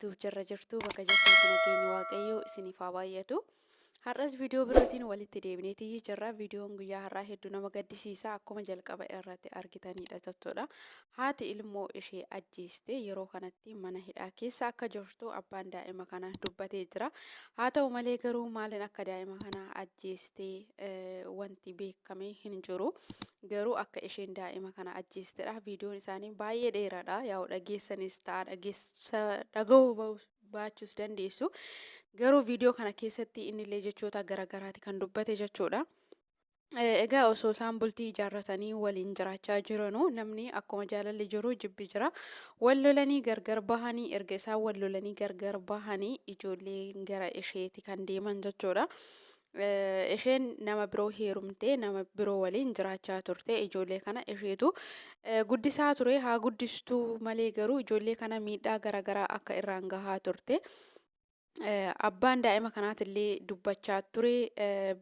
jirtu jarra jirtu bakka jirtuutti nageenyi waaqayyoo isiniif haa baay'atu. Har'as viidiyoo birootiin walitti deebineetii jirra. Viidiyoon guyyaa har'aa hedduu nama gaddisiisaa akkuma jalqaba irratti argitanidha jechuudha. Haati ilmoo ishee ajjeeste yeroo kanatti mana hidhaa keessa akka jirtu abbaan daa'ima kanaa dubbatee jira. Haa ta'u malee garuu maaliin akka daa'ima kanaa ajjeestee wanti beekamee hin jiru. Garuu akka isheen daa'ima kana ajjeestedha. Viidiyoon isaanii baay'ee dheeraadha. Yaa dhageessanis ta'a dhaga'uu baachuus dandeessu. Garuu viidiyoo kana keessatti innillee jechoota garagaraati kan dubbate jechuudha. Egaa osoo isaan bultii ijaarratanii waliin jiraachaa jiranuu namni akkuma jaalalli jiru jibbi jira. Wal lolanii gargar bahanii erga isaan wal lolanii gargar bahanii ijoolleen gara isheeti kan deeman jechuudha. Isheen nama biroo heerumtee nama biroo waliin jiraachaa turte. Ijoollee kana isheetu guddisaa ture. Haa guddistuu malee garuu ijoollee kana miidhaa garagaraa akka irraan gahaa turte. Abbaan daa'ima kanaatillee dubbachaa ture.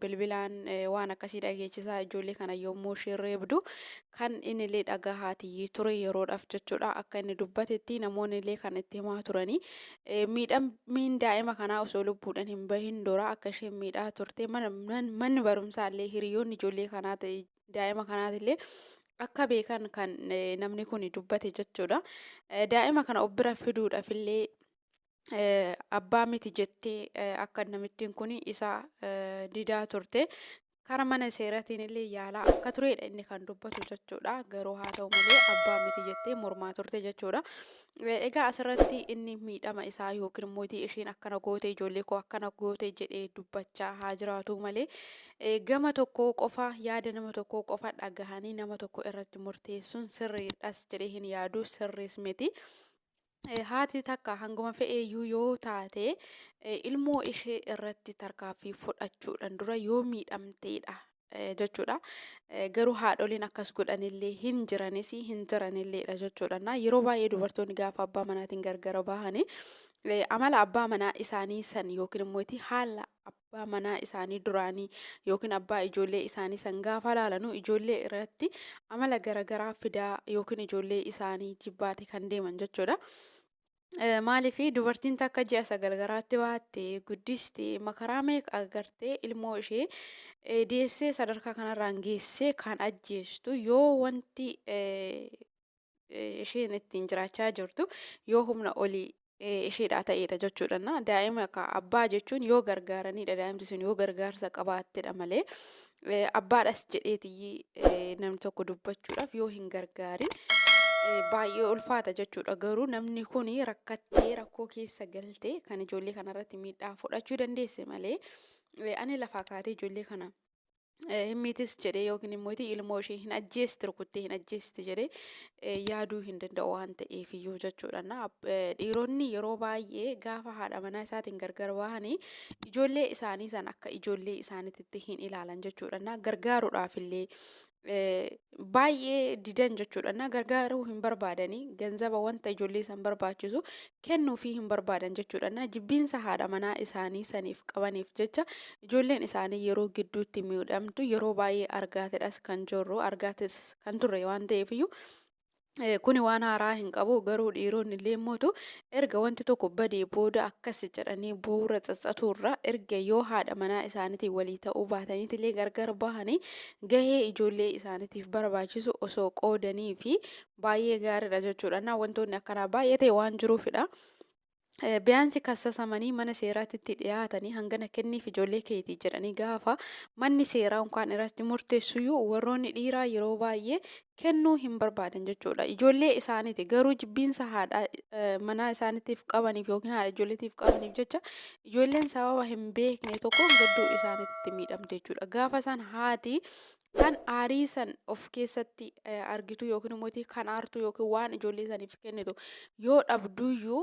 Bilbilaan waan akkasii dhageechisaa ijoollee kana yommuu isheen reebdu kan innillee dhagahaatii ture yeroodhaaf jechuudha. Akka inni dubbatetti namoonnillee kan itti himaa turanii miidhaan daa'ima kanaa osoo lubbuudhaan hin bahin dura akka isheen miidhaa turte manni barumsaallee hiriyoonni ijoollee kanaa daa'ima kanaatillee akka beekan kan namni kun dubbate jechuudha. Daa'ima kana of bira fiduudhaafillee abbaa miti jettee akka namittiin kun isa didaa turte. Kara mana seeraatiin illee yaalaa akka turedha inni kan dubbatu jechuudha. Garuu haa ta'u malee abbaa miti jettee mormaa turte jechuudha. Egaa asirratti inni miidhama isaa yookiin immoo isheen akkana goote ijoollee koo akkana goote jedhee dubbachaa haa jiraatu malee gama tokko qofa yaada nama tokko qofa dhagahanii nama tokko irratti murteessuun sirriidhas jedhee hin yaadu, sirriis miti. Haati takka hanguma fe'eeyyuu yoo taate ilmoo ishee irratti tarkaanfii fudhachuudhaan dura yoo miidhamteedha jechuudha. Garuu haadholiin akkas godhanillee hin jiranilleedha jechuudha. Yeroo baay'ee dubartoonni gaafa abbaa manaatiin gargar bahanii amala abbaa manaa isaanii san yookiin immoo haala abbaa manaa isaanii duraanii yookiin abbaa ijoollee isaanii san gaafa laalanuu ijoollee irratti amala garagaraa fidaa yookiin ijoollee isaanii jibbaate kan deeman jechuudha. Maaliif dubartiin takka ji'a 9 garaatti baattee guddistee makaraa meeqa agartee ilmoo ishee deessee sadarkaa kanarraan geessee kan ajjeestu yoo wanti isheen ittiin jiraachaa jirtu yoo humna olii isheedhaa ta'edha jechuudha. Daa'ima abbaa jechuun yoo gargaaranidha. Daa'imti sun yoo gargaarsa qabaattedha malee abbaadhas jedheetii namni tokko dubbachuudhaaf yoo hin gargaarin baay'ee ulfaata jechuudha. Garuu namni kun rakkattee rakkoo keessa galtee kan ijoollee kanarratti miidhaa fudhachuu dandeesse malee ani lafaa kaatee ijoollee kana himmiitis jedhee yookiin immoo ilmoo ishee hin ajjeesti rukuttee hin ajjeesti jedhee yaaduu hin danda'u waan ta'eef iyyuu jechuudha. Dhiironni yeroo baay'ee gaafa haadha manaa isaatiin gargar bahanii ijoollee isaanii san akka ijoollee isaaniitti hin ilaalan jechuudha. Gargaaruudhaafillee baay'ee didan jechuudha. Gargaaruu hin barbaadanii ganzaba wanta ijoollee san barbaachisu kennuufii hin barbaadan jechuudha. Jibbiinsa haadha manaa isaanii saniif qabaniif jecha ijoolleen isaanii yeroo gidduutti miidhamtu yeroo baay'ee argaatedhas kan jirru argaates kan turre waan ta'eef iyyuu kuni waan haaraa hin qabu. Garuu dhiironni illee mootu erga wanti tokko badee booda akkas jedhanii bu'uura tsatsaturra erga yoo haadha manaa isaaniitiin walii ta'uu baataniitillee gargar bahanii gahee ijoollee isaaniitiif barbaachisu osoo qoodanii fi baay'ee gaariidha jechuudha. Wantoonni akkanaa baay'ee waan jiruufidha. Biyaansi kassasamanii mana seeraatti dhiyaatanii hangana kenniif ijoollee keetii jedhanii gaafa manni seeraa kan irratti murteessuyyuu warroonni dhiiraa yeroo baay'ee kennuu hin barbaadan jechuudha. Ijoollee isaaniiti garuu jibbiinsa haadha manaa isaaniitiif qabaniif yookiin haadha ijoolleetiif qabaniif jecha ijoolleen sababa hin beekne tokko gadduu isaaniitti miidhamte jechuudha. Gaafa isaan haati kan aarii san of keessatti argitu yookiin immoo kan aartu yookiin waan ijoollee saniif kennitu yoo dhabduyyuu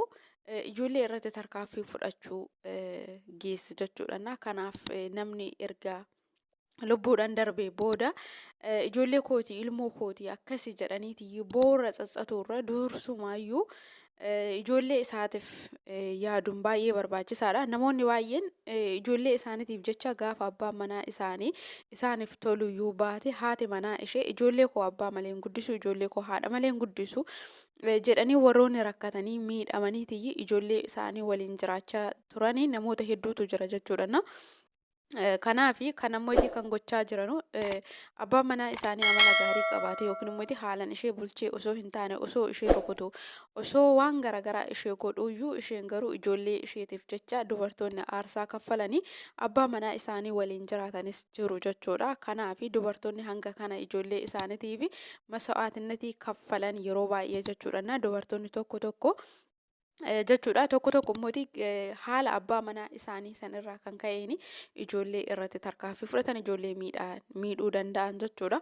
ijoollee irratti tarkaanfii fudhachuu geessi jechuudha. Kanaaf namni erga lubbuudhaan darbee booda ijoollee kootii ilmoo kootii akkasii jedhaniiti boora tsatsaturra dursumaayyuu ijoollee isaatiif yaaduun baay'ee barbaachisaadha. Namoonni baay'een ijoollee isaaniitiif jecha gaafa abbaan manaa isaanii isaaniif toluyyuu baate haati manaa ishee ijoollee koo abbaa malee hin guddisu, ijoollee koo haadha malee hin guddisu jedhanii warroonni rakkatanii miidhamaniitiyyi ijoollee isaanii waliin jiraachaa turanii namoota hedduutu jira jechuudha. Kanaafi kan ammoo kan gochaa jiranu abbaan manaa isaanii amala gaarii qabaate yookiin immoo haalaan ishee bulchee osoo hin taane osoo ishee rukutu osoo waan garaagaraa ishee godhuuyyuu isheen garuu ijoollee isheetiif jecha dubartoonni aarsaa kaffalanii abbaa manaa isaanii waliin jiraatanis jiru jechuudha. Kanaafi dubartoonni hanga kana ijoollee isaaniitiif masa'aatinnatii kaffalan yeroo baay'ee jechuudha. Dubartoonni tokko tokko jechuudha. Tokko tokko immoo haala abbaa manaa isaanii sanirraa kan ka'een ijoollee irratti tarkaanfii fudhatan ijoollee miidhuu danda'an jechuudha.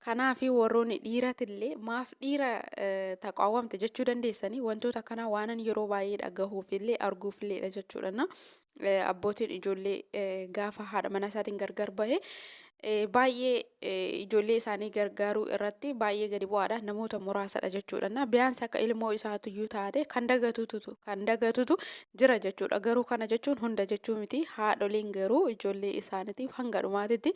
Kanaafi warroonni dhiiratillee maaf dhiira taqaawwamte jechuu dandeessanii wantoota kana waanan yeroo baay'ee dhagahuufillee arguufilleedha jechuudha. Abbootiin ijoollee gaafa haadha manaa isaatiin gargar bahe baay'ee ijoollee isaanii gargaaruu irratti baay'ee gadi bu'aadha. Namoota muraasadha jechuudha. Biyyaansi akka ilmoo isaatuyyuu taate kan dagatutu jira jechuudha. Garuu kana jechuun hunda jechuu miti. Haadholiin garuu ijoollee isaaniitiif hanga dhumaatitti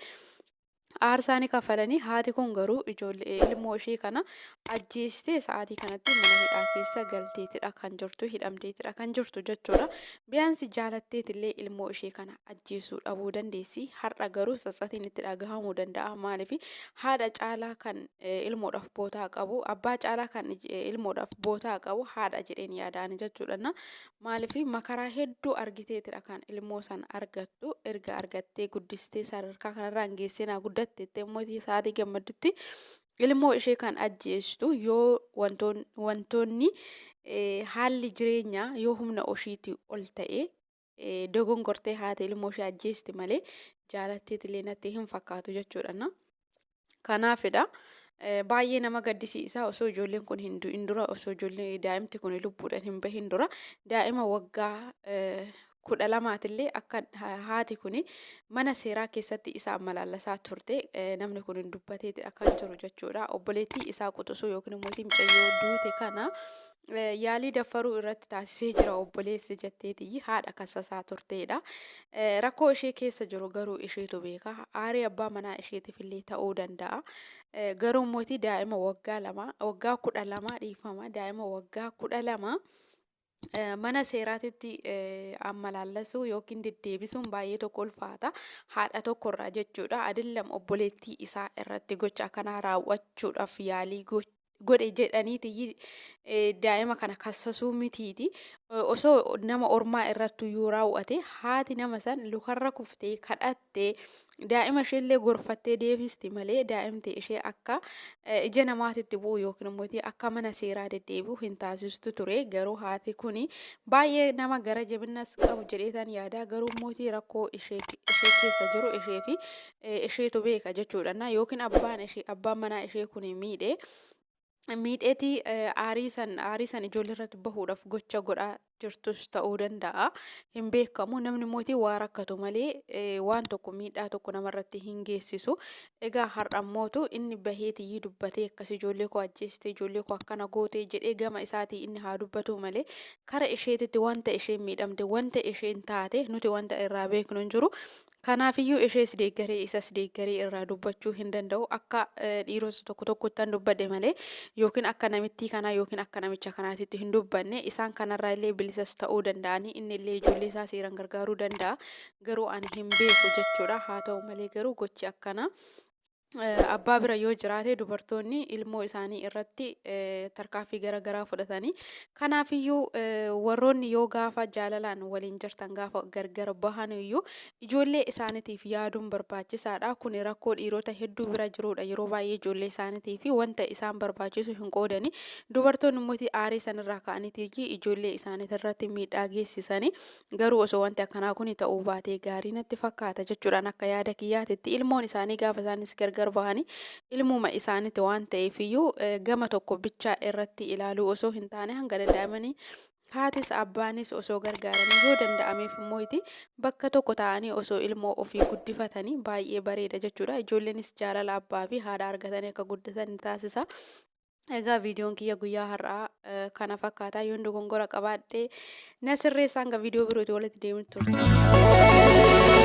aarsaanii kaffalanii haati kun garuu ijoollee ilmoo ishee kana ajjeestee sa'aatii kanatti mana hidhaa keessa galteetidha kan jirtu, hidhamteetidha kan jirtu jechuudha. Biyyaansi jaalatteetillee ilmoo ishee kana ajjeesuu dhabuu dandeessi. Har'a garuu tsatsatiin itti dhagahamuu danda'a. Maaliif haadha caalaa kan ilmoodhaaf bootaa qabu, abbaa caalaa kan ilmoodhaaf bootaa qabu haadha jedheen yaadaan jechuudha. Maaliif makaraa hedduu argiteetidha kan ilmoo san argattu. Erga argattee guddistee sadarkaa kanarraan geessee naa guddatteetti immoo sa'aatii gammaddutti ilmoo ishee kan ajjeestu yoo wantoonni haalli jireenyaa yoo humna ishiitii ol ta'e dogongortee haati ilmoo ishee ajjeesti malee jaalatteetillee natti hin fakkaatu jechuudha. Kanaafidha. Baay'ee nama gaddisiisa osoo ijoolleen kun hin du'in dura osoo ijoollee daa'imti kun lubbuudhaan hin bahin dura daa'ima waggaa 12 akka haati kun mana seeraa keessatti isaa malaallasaa turte namni kun hin dubbateetidha kan jiru jechuudha. Obboleettii isaa quxisuu yookiin immoo mucayyoo duute kana yaalii daffaruu irratti taasisee jira obboleessi jetteetii haadha kassasaa turteedha. Rakkoo ishee keessa jiru garuu isheetu beeka. Aarii abbaa manaa isheetiifillee ta'uu danda'a. Garuu immoo daa'ima waggaa 12 dhiifama daa'ima waggaa 12 mana seeraatitti ammalaallasuu yookiin deddeebisuun baay'ee tokko ulfaata. Haadha tokkorraa jechuudha. Adillam obboleettii isaa irratti gocha kanaa raawwachuudhaaf yaalii godhe jedhaniiti daa'ima kana kassasuu mitiiti. Osoo nama ormaa irratti yoo raawwate haati nama san lukarra kuftee kadhattee daa'ima isheellee gorfattee deebisti malee daa'imti ishee akka ija namaatitti bu'u yookiin immoo akka mana seeraa deddeebi'u hin taasistu ture. Garuu haati kuni baay'ee nama gara jabinnas qabu jedheetan yaada. Garuu immoo rakkoo ishee keessa jiru ishee fi isheetu beeka jechuudha. Yookiin abbaan manaa ishee kuni miidheetii aariisan ijoollee irratti bahuudhaaf gocha godhaa jirtus ta'uu danda'a. Hin beekamu. Namni mootii waa rakkatu malee waan tokko miidhaa tokko namarratti hin geessisu. Egaa har'ammootu inni baheetii dubbatee akkas ijoollee koo ajjeeste ijoollee koo akkana gootee jedhee gama isaatii inni haa dubbatu malee kara isheetitti wanta isheen miidhamte wanta isheen taate nuti wanta irraa beeknu hin jiru. Kanaafiyyuu ishees deeggaree isas deeggaree irraa dubbachuu hin danda'u. Akka dhiirota tokko tokkottan dubbadhe malee yookiin akka namittii kanaa yookiin akka namicha kanaatitti hin dubbanne. Isaan kanarraa illee bilisas ta'uu danda'anii inni illee ijoollee isaa seeraan gargaaruu danda'a. Garuu ani hin beeku jechuudha. Haa ta'u malee garuu gochi akkana abbaa bira yoo jiraate dubartoonni ilmoo isaanii irratti tarkaanfii garaagaraa fudhatanii. Kanaafiyyuu warroonni yoo gaafa jaalalaan waliin jirtan gaafa gargar bahan iyyuu ijoollee isaaniitiif yaaduun barbaachisaadha. Kun rakkoo dhiirota hedduu bira jirudha. Yeroo baay'ee ijoollee isaaniitiif wanta isaan barbaachisu hin qoodani. Dubartoonni immoo aarii sanirraa ka'aniiti ijoollee isaaniitirratti miidhaa geessisanii. Garuu osoo wanti akkanaa kun ta'uu baatee gaarii natti fakkaata jechuudhaan akka yaada kiyyaatitti ilmoon isaanii gaafa isaanis gargar bahanii ilmuma isaaniiti waan ta'eefiyyuu gama tokko bichaa irratti ilaaluu osoo hin taane hanga danda'amanii haatis abbaanis osoo gargaaranii yoo danda'ameef immoo bakka tokko ta'anii osoo ilmoo ofii guddifatanii baay'ee bareeda jechuudha. Ijoolleenis jaalala abbaa fi haadha argatanii akka guddatan taasisa. Egaa viidiyoon kiyya guyyaa har'aa kana fakkaataa yoon dogongora qabaadhe na sirreessaa hanga viidiyoo birootii walitti deemutti turte.